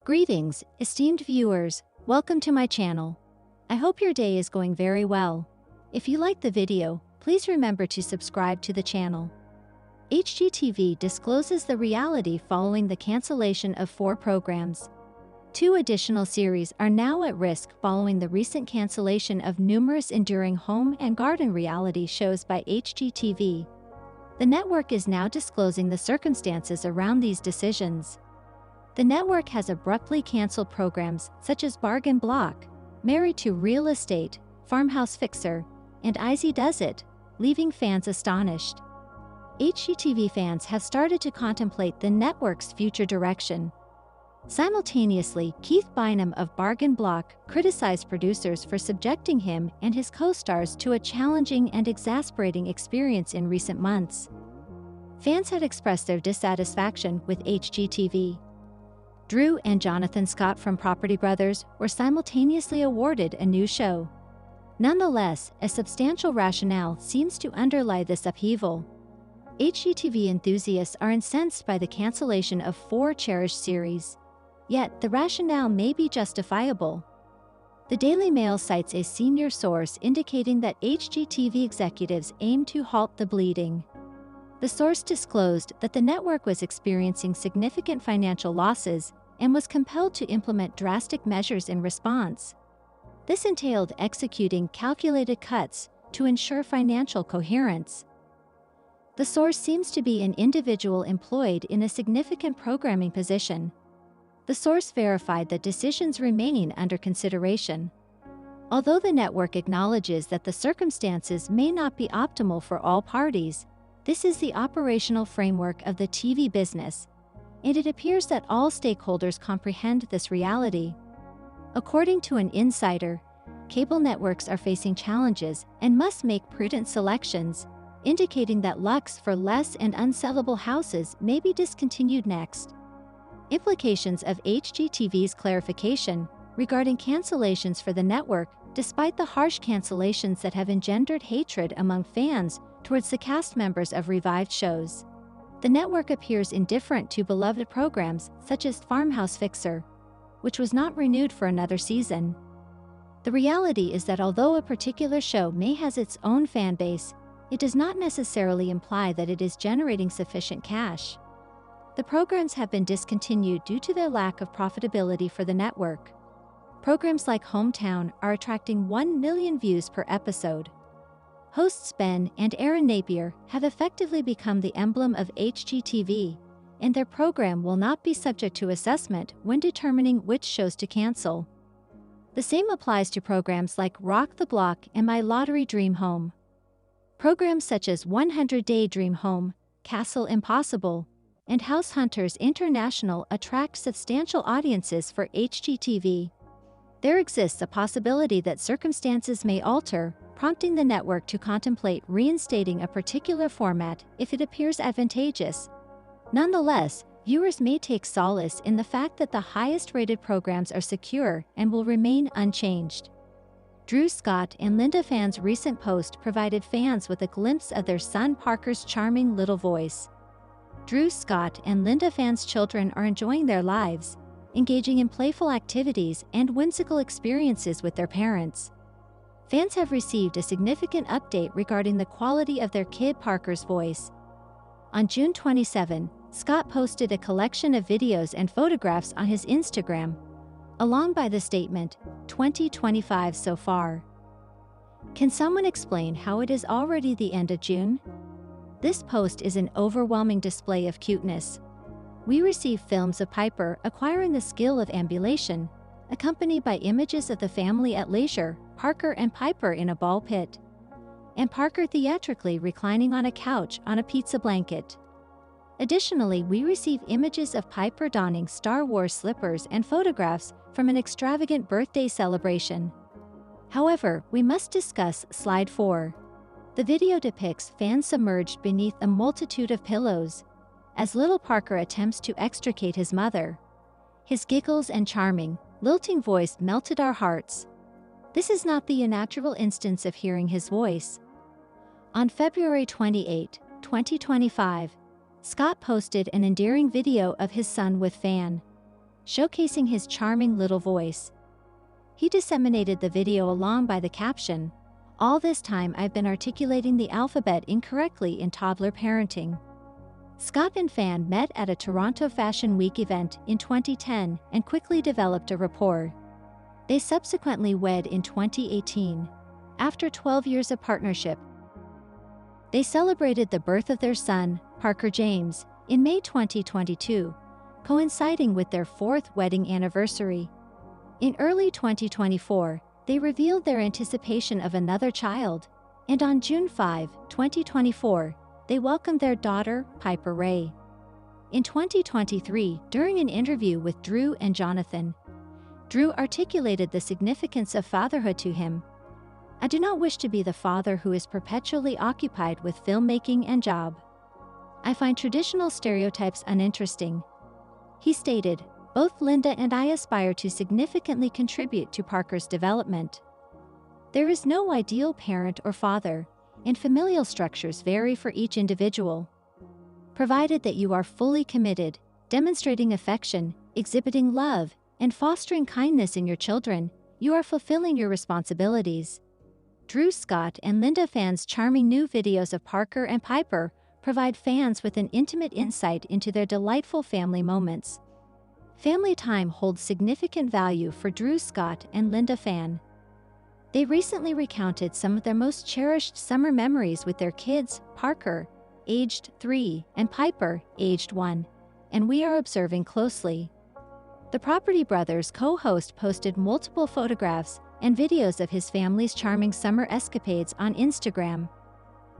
Greetings, esteemed viewers, welcome to my channel. I hope your day is going very well. If you like the video, please remember to subscribe to the channel. HGTV discloses the reality following the cancellation of 4 programs. 2 additional series are now at risk following the recent cancellation of numerous enduring home and garden reality shows by HGTV. The network is now disclosing the circumstances around these decisions. The network has abruptly canceled programs such as Bargain Block, Married to Real Estate, Farmhouse Fixer, and Izzy Does It, leaving fans astonished. HGTV fans have started to contemplate the network's future direction. Simultaneously, Keith Bynum of Bargain Block criticized producers for subjecting him and his co-stars to a challenging and exasperating experience in recent months. Fans had expressed their dissatisfaction with HGTV. Drew and Jonathan Scott from Property Brothers were simultaneously awarded a new show. Nonetheless, a substantial rationale seems to underlie this upheaval. HGTV enthusiasts are incensed by the cancellation of 4 cherished series. Yet, the rationale may be justifiable. The Daily Mail cites a senior source indicating that HGTV executives aim to halt the bleeding. The source disclosed that the network was experiencing significant financial losses and was compelled to implement drastic measures in response. This entailed executing calculated cuts to ensure financial coherence. The source seems to be an individual employed in a significant programming position. The source verified that decisions remain under consideration. Although the network acknowledges that the circumstances may not be optimal for all parties, this is the operational framework of the TV business, and it appears that all stakeholders comprehend this reality. According to an insider, cable networks are facing challenges and must make prudent selections, indicating that Lux for Less and unsellable houses may be discontinued next. Implications of HGTV's clarification regarding cancellations for the network, despite the harsh cancellations that have engendered hatred among fans towards the cast members of revived shows. The network appears indifferent to beloved programs such as Farmhouse Fixer, which was not renewed for another season. The reality is that although a particular show may have its own fan base, it does not necessarily imply that it is generating sufficient cash. The programs have been discontinued due to their lack of profitability for the network. Programs like Hometown are attracting 1 million views per episode. Hosts Ben and Aaron Napier have effectively become the emblem of HGTV, and their program will not be subject to assessment when determining which shows to cancel. The same applies to programs like Rock the Block and My Lottery Dream Home. Programs such as 100 Day Dream Home, Castle Impossible, and House Hunters International attract substantial audiences for HGTV. There exists a possibility that circumstances may alter, prompting the network to contemplate reinstating a particular format if it appears advantageous. Nonetheless, viewers may take solace in the fact that the highest-rated programs are secure and will remain unchanged. Drew Scott and Linda Phan's recent post provided fans with a glimpse of their son Parker's charming little voice. Drew Scott and Linda Phan's children are enjoying their lives, engaging in playful activities and whimsical experiences with their parents. Fans have received a significant update regarding the quality of their kid Parker's voice. On June 27, Scott posted a collection of videos and photographs on his Instagram, along by the statement, "2025 so far." Can someone explain how it is already the end of June? This post is an overwhelming display of cuteness. We receive films of Piper acquiring the skill of ambulation, accompanied by images of the family at leisure, Parker and Piper in a ball pit, and Parker theatrically reclining on a couch on a pizza blanket. Additionally, we receive images of Piper donning Star Wars slippers and photographs from an extravagant birthday celebration. However, we must discuss Slide 4. The video depicts fans submerged beneath a multitude of pillows, as little Parker attempts to extricate his mother. His giggles and charming, lilting voice melted our hearts. This is not the unnatural instance of hearing his voice. On February 28, 2025, Scott posted an endearing video of his son with Phan. showcasing his charming little voice. He disseminated the video along by the caption, "All this time I've been articulating the alphabet incorrectly in toddler parenting." Scott and Phan met at a Toronto Fashion Week event in 2010 and quickly developed a rapport. They subsequently wed in 2018. After 12 years of partnership, they celebrated the birth of their son, Parker James, in May 2022, coinciding with their 4th wedding anniversary. In early 2024, they revealed their anticipation of another child, and on June 5, 2024, they welcomed their daughter, Piper Ray. In 2023, during an interview with Drew and Jonathan, Drew articulated the significance of fatherhood to him. "I do not wish to be the father who is perpetually occupied with filmmaking and job. I find traditional stereotypes uninteresting." He stated, "Both Linda and I aspire to significantly contribute to Parker's development. There is no ideal parent or father, and familial structures vary for each individual. Provided that you are fully committed, demonstrating affection, exhibiting love, and fostering kindness in your children, you are fulfilling your responsibilities." Drew Scott and Linda Phan's charming new videos of Parker and Piper provide fans with an intimate insight into their delightful family moments. Family time holds significant value for Drew Scott and Linda Phan. They recently recounted some of their most cherished summer memories with their kids, Parker, aged 3, and Piper, aged 1, and we are observing closely. The Property Brothers co-host posted multiple photographs and videos of his family's charming summer escapades on Instagram.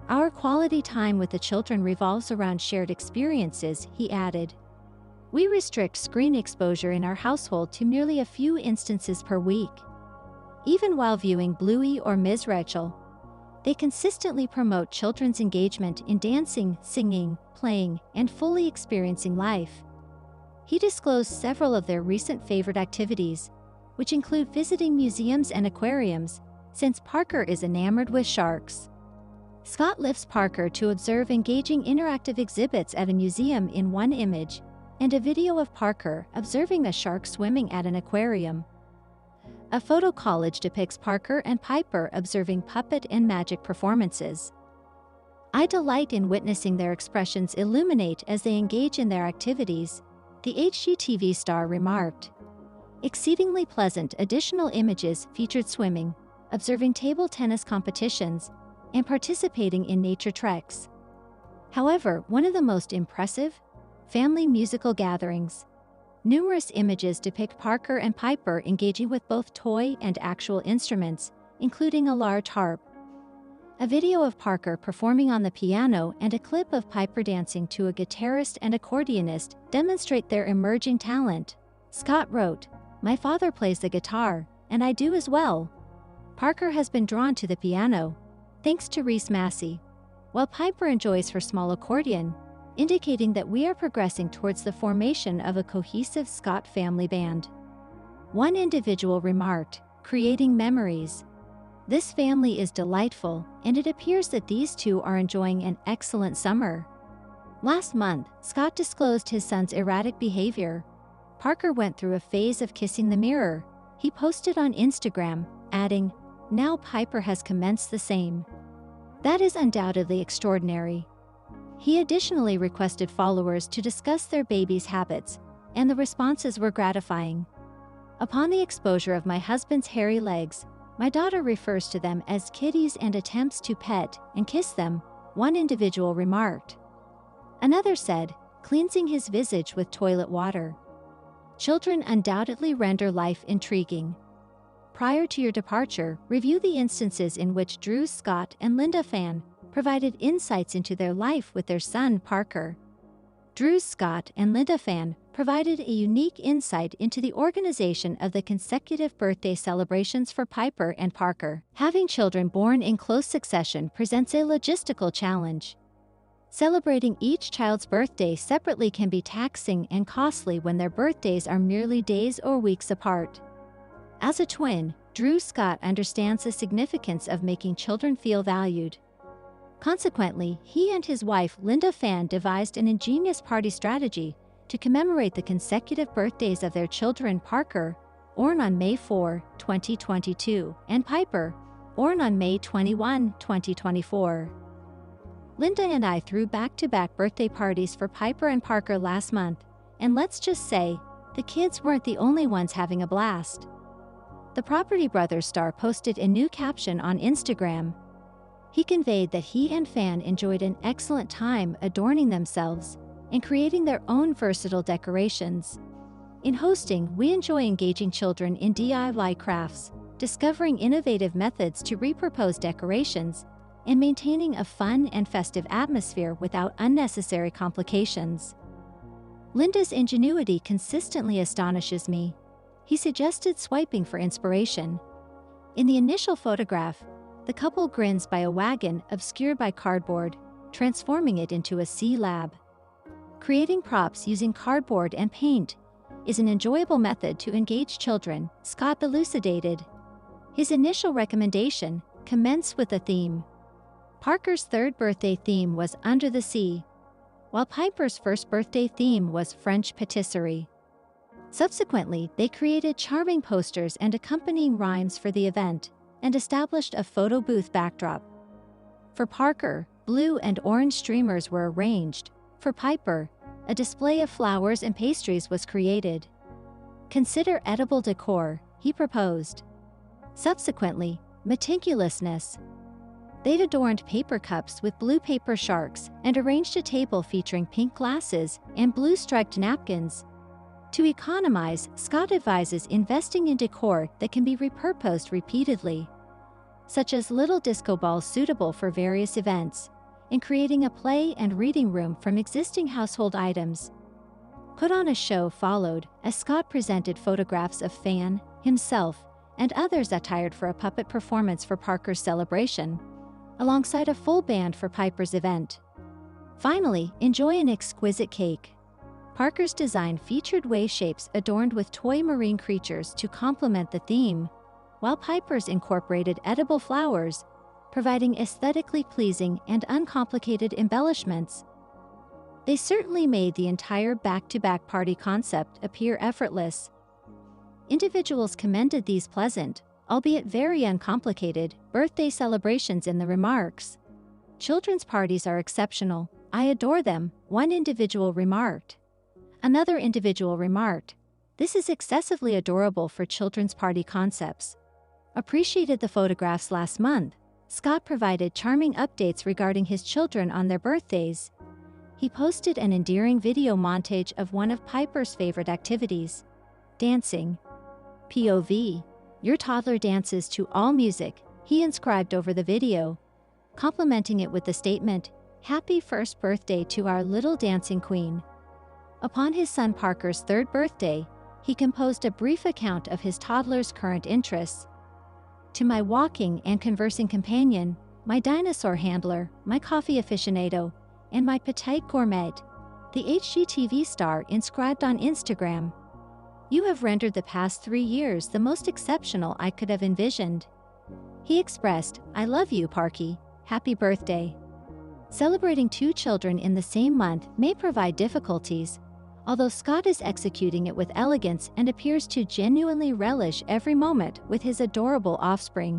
"Our quality time with the children revolves around shared experiences," he added. "We restrict screen exposure in our household to merely a few instances per week. Even while viewing Bluey or Ms. Rachel, they consistently promote children's engagement in dancing, singing, playing, and fully experiencing life." He disclosed several of their recent favorite activities, which include visiting museums and aquariums, since Parker is enamored with sharks. Scott lifts Parker to observe engaging interactive exhibits at a museum in one image, and a video of Parker observing a shark swimming at an aquarium. A photo collage depicts Parker and Piper observing puppet and magic performances. "I delight in witnessing their expressions illuminate as they engage in their activities," the HGTV star remarked. Exceedingly pleasant additional images featured swimming, observing table tennis competitions, and participating in nature treks. However, one of the most impressive? Family musical gatherings. Numerous images depict Parker and Piper engaging with both toy and actual instruments, including a large harp. A video of Parker performing on the piano and a clip of Piper dancing to a guitarist and accordionist demonstrate their emerging talent. Scott wrote, "My father plays the guitar, and I do as well. Parker has been drawn to the piano, thanks to Reese Massey, while Piper enjoys her small accordion, indicating that we are progressing towards the formation of a cohesive Scott family band." One individual remarked, "Creating memories. This family is delightful, and it appears that these two are enjoying an excellent summer." Last month, Scott disclosed his son's erratic behavior. Parker went through a phase of kissing the mirror. He posted on Instagram, adding, "Now Piper has commenced the same. That is undoubtedly extraordinary." He additionally requested followers to discuss their baby's habits, and the responses were gratifying. "Upon the exposure of my husband's hairy legs, my daughter refers to them as kitties and attempts to pet and kiss them," one individual remarked. Another said, "Cleansing his visage with toilet water." Children undoubtedly render life intriguing. Prior to your departure, review the instances in which Drew Scott and Linda Phan provided insights into their life with their son Parker. Drew Scott and Linda Phan provided a unique insight into the organization of the consecutive birthday celebrations for Piper and Parker. Having children born in close succession presents a logistical challenge. Celebrating each child's birthday separately can be taxing and costly when their birthdays are merely days or weeks apart. As a twin, Drew Scott understands the significance of making children feel valued. Consequently, he and his wife Linda Phan devised an ingenious party strategy to commemorate the consecutive birthdays of their children Parker, born on May 4, 2022, and Piper, born on May 21, 2024. Linda and I threw back-to-back birthday parties for Piper and Parker last month, and let's just say, the kids weren't the only ones having a blast. The Property Brothers star posted a new caption on Instagram. He conveyed that he and Phan enjoyed an excellent time adorning themselves and creating their own versatile decorations. In hosting, we enjoy engaging children in DIY crafts, discovering innovative methods to repurpose decorations, and maintaining a fun and festive atmosphere without unnecessary complications. Linda's ingenuity consistently astonishes me. He suggested swiping for inspiration. In the initial photograph, the couple grins by a wagon obscured by cardboard, transforming it into a sea lab. Creating props using cardboard and paint is an enjoyable method to engage children, Scott elucidated. His initial recommendation commenced with a theme. Parker's third birthday theme was Under the Sea, while Piper's first birthday theme was French patisserie. Subsequently, they created charming posters and accompanying rhymes for the event, and established a photo booth backdrop. For Parker, blue and orange streamers were arranged. For Piper, a display of flowers and pastries was created. Consider edible decor, he proposed. Subsequently, meticulousness. They'd adorned paper cups with blue paper sharks and arranged a table featuring pink glasses and blue striped napkins. To economize, Scott advises investing in decor that can be repurposed repeatedly, such as little disco balls suitable for various events, and creating a play and reading room from existing household items. Put on a show followed as Scott presented photographs of Phan, himself, and others attired for a puppet performance for Parker's celebration, alongside a full band for Piper's event. Finally, enjoy an exquisite cake. Parker's design featured wave shapes adorned with toy marine creatures to complement the theme, while Piper's incorporated edible flowers, providing aesthetically pleasing and uncomplicated embellishments. They certainly made the entire back-to-back party concept appear effortless. Individuals commended these pleasant, albeit very uncomplicated, birthday celebrations in the remarks. "Children's parties are exceptional. I adore them," one individual remarked. Another individual remarked, "This is excessively adorable for children's party concepts." Appreciated the photographs last month. Scott provided charming updates regarding his children on their birthdays. He posted an endearing video montage of one of Piper's favorite activities, dancing. POV, "Your toddler dances to all music," he inscribed over the video, complimenting it with the statement, "Happy first birthday to our little dancing queen." Upon his son Parker's third birthday, he composed a brief account of his toddler's current interests. "To my walking and conversing companion, my dinosaur handler, my coffee aficionado, and my petite gourmet," the HGTV star inscribed on Instagram. "You have rendered the past 3 years the most exceptional I could have envisioned." He expressed, "I love you, Parky. Happy birthday." Celebrating 2 children in the same month may provide difficulties, although Scott is executing it with elegance and appears to genuinely relish every moment with his adorable offspring.